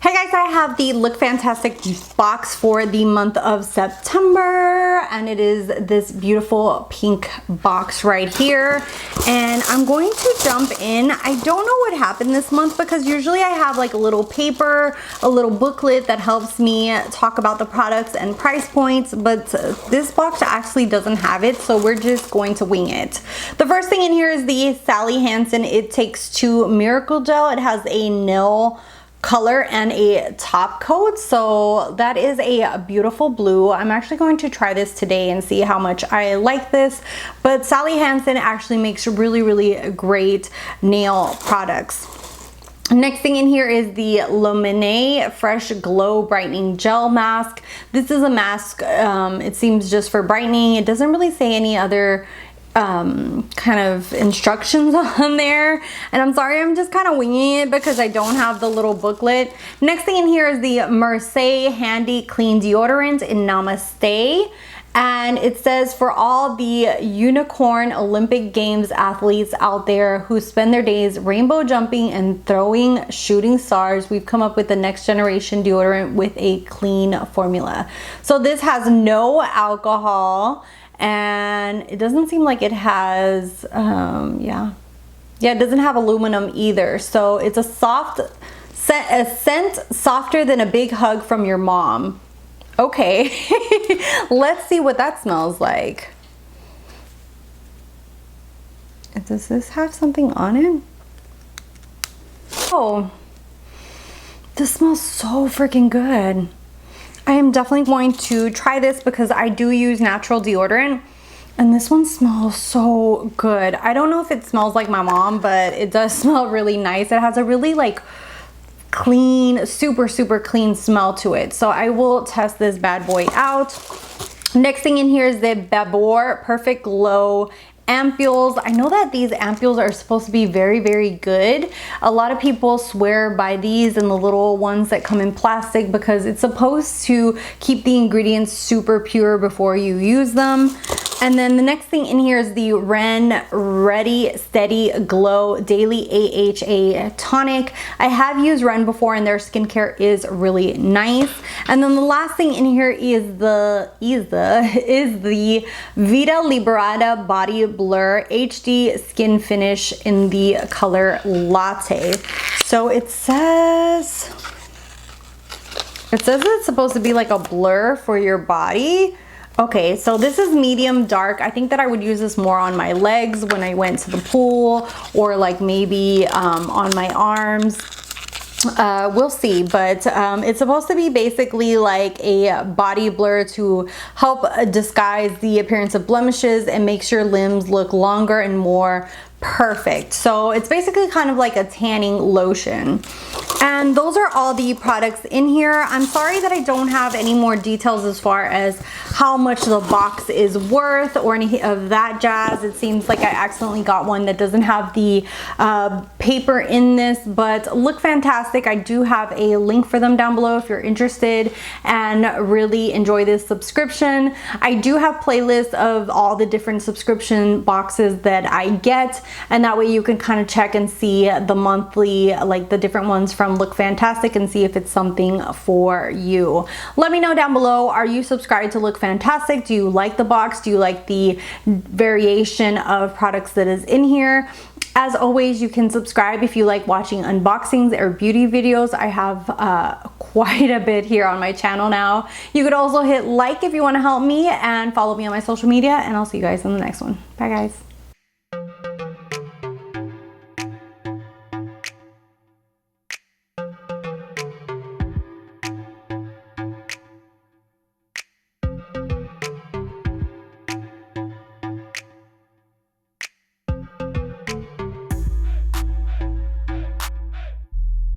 Hey guys, I have the Look Fantastic box for the month of September, and it is this beautiful pink box right here. And I'm going to jump in. I don't know what happened this month because usually I have like a little paper, a little booklet that helps me talk about the products and price points, but this box actually doesn't have it, so we're just going to wing it. The first thing in here is the Sally Hansen It Takes Two Miracle Gel. It has a nail color and a top coat, so that is a beautiful blue. I'm actually going to try this today and see how much I like this, but Sally Hansen actually makes really great nail products. Next thing in here is the Lumine Fresh Glow Brightening Gel Mask. This is a mask, it seems just for brightening. It doesn't really say any other kind of instructions on there, and I'm sorry, I'm just kind of winging it because I don't have the little booklet. Next thing in here is the Marseille Handy Clean Deodorant in Namaste, and it says, for all the unicorn Olympic Games athletes out there who spend their days rainbow jumping and throwing shooting stars, we've come up with the next generation deodorant with a clean formula. So this has no alcohol, and it doesn't seem like it has it doesn't have aluminum either, so it's a scent softer than a big hug from your mom. Okay. Let's see what that smells like. Does this have something on it? Oh, this smells so freaking good. I am definitely going to try this because I do use natural deodorant, and this one smells so good. I don't know if it smells like my mom, but it does smell really nice. It has a really like clean, super clean smell to it. So I will test this bad boy out. Next thing in here is the Babor Perfect Glow Ampoules. I know that these ampoules are supposed to be very good. A lot of people swear by these and the little ones that come in plastic because it's supposed to keep the ingredients super pure before you use them. And then the next thing in here is the Ren Ready Steady Glow Daily AHA Tonic. I have used Ren before and their skincare is really nice. And then the last thing in here is the Vita Librada Body Blur HD Skin Finish in the color Latte. So it says it's supposed to be like a blur for your body. Okay, so this is medium dark. I think that I would use this more on my legs when I went to the pool, or like maybe on my arms. We'll see, but it's supposed to be basically like a body blur to help disguise the appearance of blemishes and makes your limbs look longer and more perfect. So it's basically kind of like a tanning lotion. And those are all the products in here. I'm sorry that I don't have any more details as far as how much the box is worth or any of that jazz. It seems like I accidentally got one that doesn't have the paper in this, but Look Fantastic. I do have a link for them down below if you're interested and really enjoy this subscription. I do have playlists of all the different subscription boxes that I get, and that way you can kind of check and see the monthly, like the different ones from Look Fantastic, and see if it's something for you. Let me know down below, are you subscribed to Look Fantastic? Do you like the box? Do you like the variation of products that is in here? As always, you can subscribe if you like watching unboxings or beauty videos. I have quite a bit here on my channel now. You could also hit like if you want to help me, and follow me on my social media, and I'll see you guys in the next one. Bye guys.